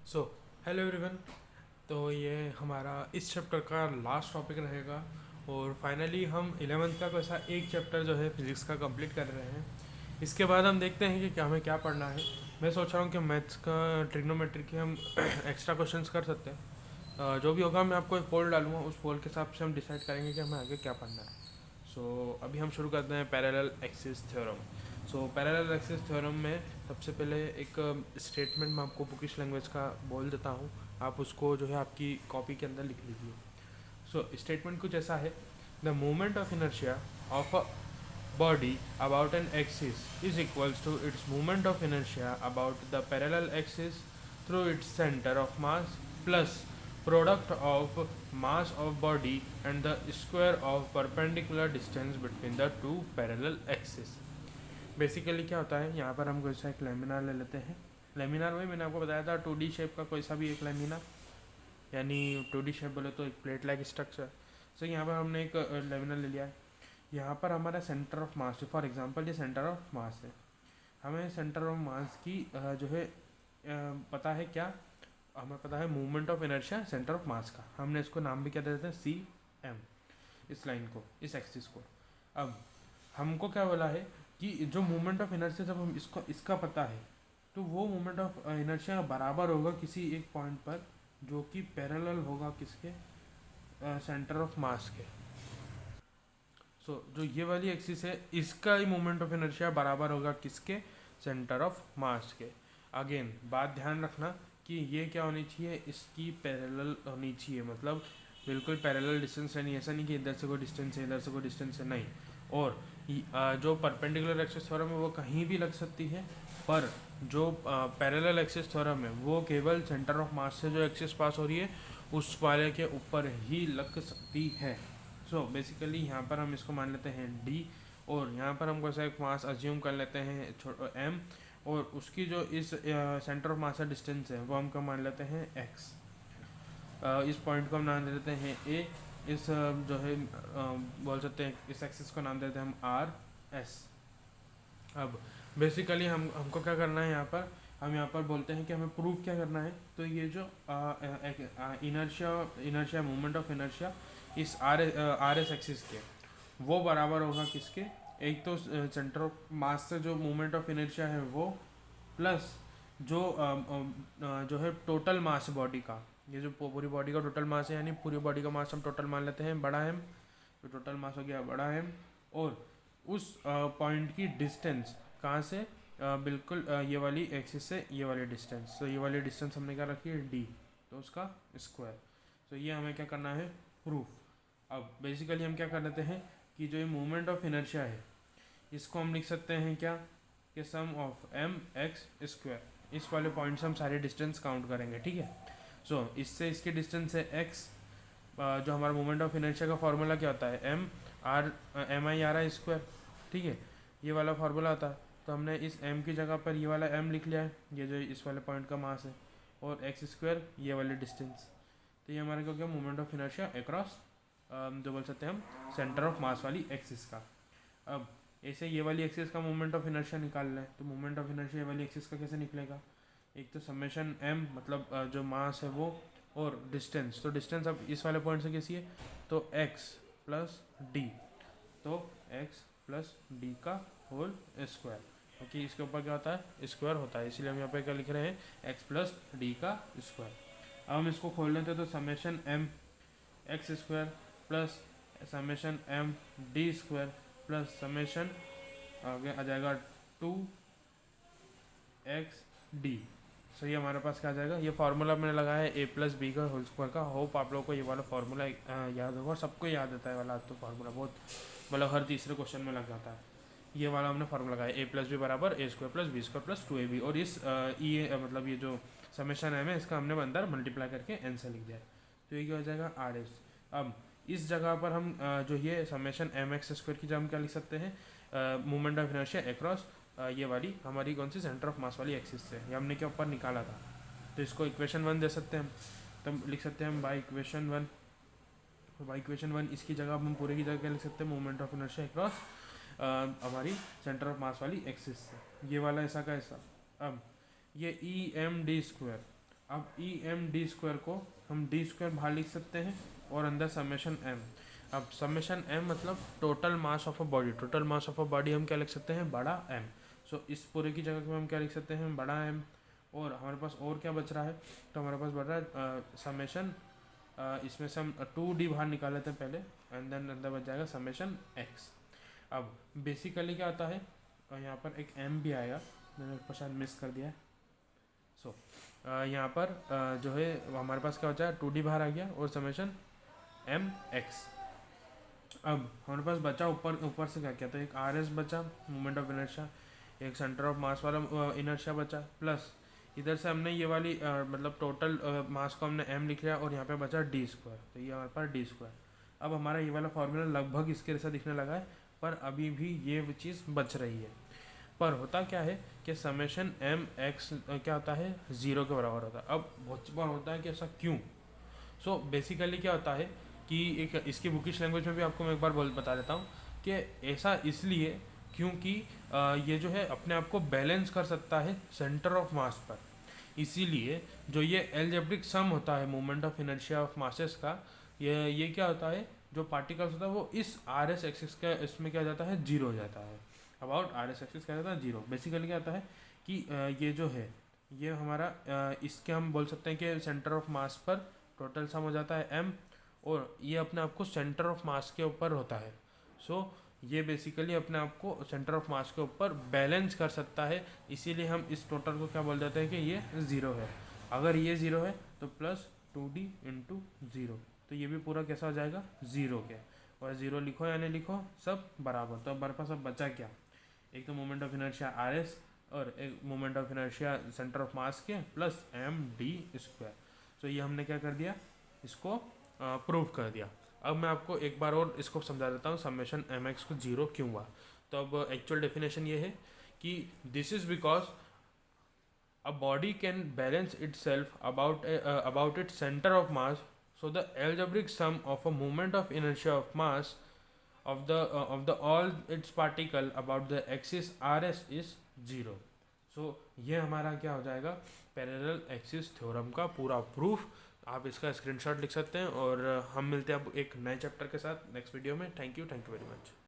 So hello everyone. तो ये हमारा इस चैप्टर का लास्ट टॉपिक रहेगा और फाइनली हम 11th का कोई सा एक चैप्टर जो है फिज़िक्स का कंप्लीट कर रहे हैं। इसके बाद हम देखते हैं कि क्या हमें क्या पढ़ना है। मैं सोच रहा हूँ कि मैथ्स का ट्रिग्नोमेट्री के हम एक्स्ट्रा क्वेश्चंस कर सकते हैं। जो भी होगा मैं आपको एक पोल डालूंगा, उस पोल के हिसाब से हम डिसाइड करेंगे कि हमें आगे क्या पढ़ना है। अभी हम शुरू करते हैं parallel axis theorem. Parallel axis theorem में सबसे पहले एक स्टेटमेंट मैं आपको बुकिश लैंग्वेज का बोल देता हूँ। आप उसको जो है आपकी कॉपी के अंदर लिख लीजिए। स्टेटमेंट कुछ ऐसा है: the moment of inertia of a body about an axis is equals to its moment of inertia about the parallel axis through its center of mass plus product of mass of body and the square of perpendicular distance between the two parallel axes। Basically क्या होता है, यहाँ पर हम कोई सा एक laminar ले लेते हैं। लेमिनार वही मैंने आपको बताया था, 2D शेप का कोई सा भी एक लेमिनार, यानी 2D शेप बोले तो एक प्लेट लाइक स्ट्रक्चर। यहाँ पर हमने एक लेमिनार ले लिया है। यहाँ पर हमारा centre of mass, for example ये सेंटर ऑफ मास है। हमें सेंटर ऑफ मास की जो है पता है क्या, हमें पता है movement of inertia centre of mass का। हमने इसको नाम भी क्या दे देते हैं, सी एम, इस लाइन को, इस एक्सिस को। अब हमको क्या बोला है कि जो मूवमेंट ऑफ इनर्शिया, जब हम इसका पता है तो वो मूवमेंट ऑफ इनर्शिया बराबर होगा किसी एक पॉइंट पर जो कि पैरेलल होगा किसके, सेंटर ऑफ मास के। जो ये वाली एक्सिस है, इसका ही मोमेंट ऑफ इनर्शिया बराबर होगा किसके, सेंटर ऑफ मास के। अगेन बात ध्यान रखना कि ये क्या होनी चाहिए, इसकी पैरेलल होनी चाहिए, मतलब बिल्कुल पैरेलल डिस्टेंस है, नहीं ऐसा नहीं कि इधर से कोई डिस्टेंस है इधर से कोई डिस्टेंस है, नहीं। और जो परपेंडिकुलर एक्सिस थ्योरम है वो कहीं भी लग सकती है, पर जो पैरेलल एक्सिस थ्योरम है वो केवल सेंटर ऑफ मास से जो एक्सिस पास हो रही है उस वाले के ऊपर ही लग सकती है। बेसिकली यहाँ पर हम इसको मान लेते हैं डी, और यहाँ पर हम कोई सा एक मास अज्यूम कर लेते हैं एम, और उसकी जो इस सेंटर ऑफ मास का डिस्टेंस है वो हम क्या मान लेते हैं एक्स। इस पॉइंट को हम नाम दे देते हैं ए। इस जो है बोल सकते हैं इस एक्सिस को नाम देते हैं हम आर एस। अब बेसिकली हमको क्या करना है, यहाँ पर हम यहाँ पर बोलते हैं कि हमें प्रूव क्या करना है। तो ये जो इनर्शिया मूवमेंट ऑफ इनर्शिया इस आर एस एक्सिस के, वो बराबर होगा किसके, एक तो सेंटर ऑफ मास से जो मूवमेंट ऑफ इनर्शिया है वो, प्लस जो जो है टोटल मास बॉडी का, ये जो पूरी बॉडी का टोटल मास है, यानी पूरी बॉडी का मास हम टोटल मान लेते हैं बड़ा एम, तो टोटल मास हो गया बड़ा एम। और उस पॉइंट की डिस्टेंस कहाँ से, बिल्कुल ये वाली एक्सिस से ये वाली डिस्टेंस, तो ये वाली डिस्टेंस हमने क्या रखी है डी, तो उसका स्क्वायर। ये हमें क्या करना है, प्रूफ। अब बेसिकली हम क्या कर लेते हैं कि जो ये मूवमेंट ऑफ इनर्शिया है इसको हम लिख सकते हैं क्या, कि सम ऑफ एम एक्स स्क्वायर। इस वाले पॉइंट से हम सारे डिस्टेंस काउंट करेंगे, ठीक है। इससे इसकी डिस्टेंस है एक्स। जो हमारा मोमेंट ऑफ इनर्शिया का फार्मूला क्या होता है, M I R I square, ठीक है। ये वाला फार्मूला होता है, तो हमने इस m की जगह पर ये वाला m लिख लिया है, ये जो इस वाले पॉइंट का मास है, और एक्स स्क्वायर ये वाली डिस्टेंस। तो ये हमारा क्या हो गया, मोमेंट ऑफ इनर्शिया अक्रॉस जो बोल सकते हैं हम सेंटर ऑफ मास वाली एक्सिस का। अब ऐसे ये वाली एक्सिस का मोमेंट ऑफ इनर्शिया निकालना है, तो मोमेंट ऑफ इनर्शिया वाली एक्सिस का कैसे निकलेगा, एक तो समेशन m मतलब जो मास है वो, और डिस्टेंस, तो डिस्टेंस अब इस वाले पॉइंट से कैसी है, तो x प्लस डी, तो x प्लस डी का होल स्क्वायर, क्योंकि इसके ऊपर क्या होता है, स्क्वायर होता है, इसलिए हम यहाँ पे क्या लिख रहे हैं, x प्लस डी का स्क्वायर। अब हम इसको खोल लेते हैं, तो summation m x square plus summation m D square plus summation आगे आ जाएगा 2x डी। ये हमारे पास क्या आ जाएगा, ये फार्मूला मैंने लगाया है a प्लस बी का होल स्क्वायर का। होप आप लोगों को ये वाला फार्मूला याद होगा, और सबको याद आता है वाला, तो फार्मूला बहुत मतलब हर तीसरे क्वेश्चन में लग जाता है। ये वाला हमने फार्मूला लगाया, a प्लस बी बराबर a square plus B square plus 2ab, और इस मतलब ये जो समेशन है इसका हमने अंदर मल्टीप्लाई करके n से लिख दिया है, तो ये क्या हो जाएगा आर एस। अब इस जगह पर हम जो ये समेशन एम एक्स स्क्वायर की जगह हम क्या लिख सकते हैं, मूवमेंट ऑफ इनर्शिया अक्रॉस ये वाली हमारी कौन सी, सेंटर ऑफ मास वाली एक्सिस से, ये हमने क्या ऊपर निकाला था, तो इसको इक्वेशन 1 दे सकते हैं हम। तो लिख सकते हैं हम बाई इक्वेशन 1, तो बाई इक्वेशन 1 इसकी जगह हम पूरे की जगह क्या लिख सकते हैं, मूवमेंट ऑफ इनर्शिया अक्रॉस हमारी सेंटर ऑफ मास वाली एक्सिस से, ये वाला ऐसा का ऐसा। अब ये ई एम डी स्क्वायर अब ई एम डी स्क्वायर को हम डी स्क्वायर बाहर लिख सकते हैं और अंदर समेशन एम। अब समेशन एम मतलब total mass of a body, total mass of a body हम क्या लिख सकते हैं, बड़ा एम। सो इस पूरे की जगह पे हम क्या लिख सकते हैं, बड़ा एम। और हमारे पास और क्या बच रहा है, तो हमारे पास बच रहा है समेशन, इसमें से हम 2d बाहर निकाल लेते हैं पहले, एंड देन अंदर बच जाएगा समेशन एक्स। अब बेसिकली क्या होता है, यहाँ पर एक एम भी आएगा, मैंने ऊपर शायद मिस कर दिया है। सो यहाँ पर जो है हमारे पास क्या होता है, 2d बाहर आ गया और समेशन एम एक्स। अब हमारे पास बचा ऊपर ऊपर से क्या क्या, तो एक आर एस बचा मोमेंट ऑफ इनर्शिया, एक सेंटर ऑफ मास वाला इनर्शिया बचा, प्लस इधर से हमने ये वाली मतलब टोटल मास को हमने एम लिख लिया और यहाँ पे बचा डी स्क्वायर, तो ये हमारे पास डी स्क्वायर। अब हमारा ये वाला फॉर्मूला लगभग इसके जैसा दिखने लगा है, पर अभी भी ये चीज़ बच रही है। पर होता क्या है कि समेशन एम एक्स क्या होता है, ज़ीरो के बराबर होता है। अब बहुत बार होता है कि ऐसा क्यों। सो बेसिकली क्या होता है कि एक इसकी बुकिश लैंग्वेज में भी आपको मैं एक बार बता देता हूँ कि ऐसा इसलिए क्योंकि ये जो है अपने आप को बैलेंस कर सकता है सेंटर ऑफ मास पर। इसीलिए जो ये एलजेब्रिक सम होता है moment of inertia of masses का, ये क्या होता है, जो पार्टिकल्स होता है वो इस आर एस एक्सिस का इसमें क्या हो जाता है, जीरो हो जाता है। अबाउट आर एस एक्सिस क्या जाता है, जीरो। बेसिकली क्या होता है कि ये जो है ये हमारा इसके हम बोल सकते हैं कि सेंटर ऑफ मास पर टोटल सम हो जाता है एम, और ये अपने आप को सेंटर ऑफ मास के ऊपर होता है। सो ये बेसिकली अपने आप को सेंटर ऑफ मास के ऊपर बैलेंस कर सकता है, इसीलिए हम इस टोटल को क्या बोल देते हैं कि ये ज़ीरो है। अगर ये ज़ीरो है तो प्लस 2d इंटू ज़ीरो, तो ये भी पूरा कैसा हो जाएगा, ज़ीरो के। और ज़ीरो लिखो या नहीं लिखो सब बराबर। तो अब हमारे पास अब बचा क्या, एक तो moment of inertia R S और एक moment of inertia centre of mass के प्लस एम डी स्क्वायर। तो ये हमने क्या कर दिया, इसको प्रूव कर दिया। अब मैं आपको एक बार और इसको समझा देता हूँ समेशन एम एक्स को जीरो क्यों हुआ। तो अब एक्चुअल डेफिनेशन ये है कि this is because a body can balance it self about it centre of mass, so the algebraic sum of a moment of inertia of mass of the all its particle about the axis rs is zero. So ये हमारा क्या हो जाएगा, parallel axis theorem का पूरा proof. आप इसका screenshot लिख सकते हैं और हम मिलते हैं अब एक नए चैप्टर के साथ नेक्स्ट वीडियो में। Thank you very much.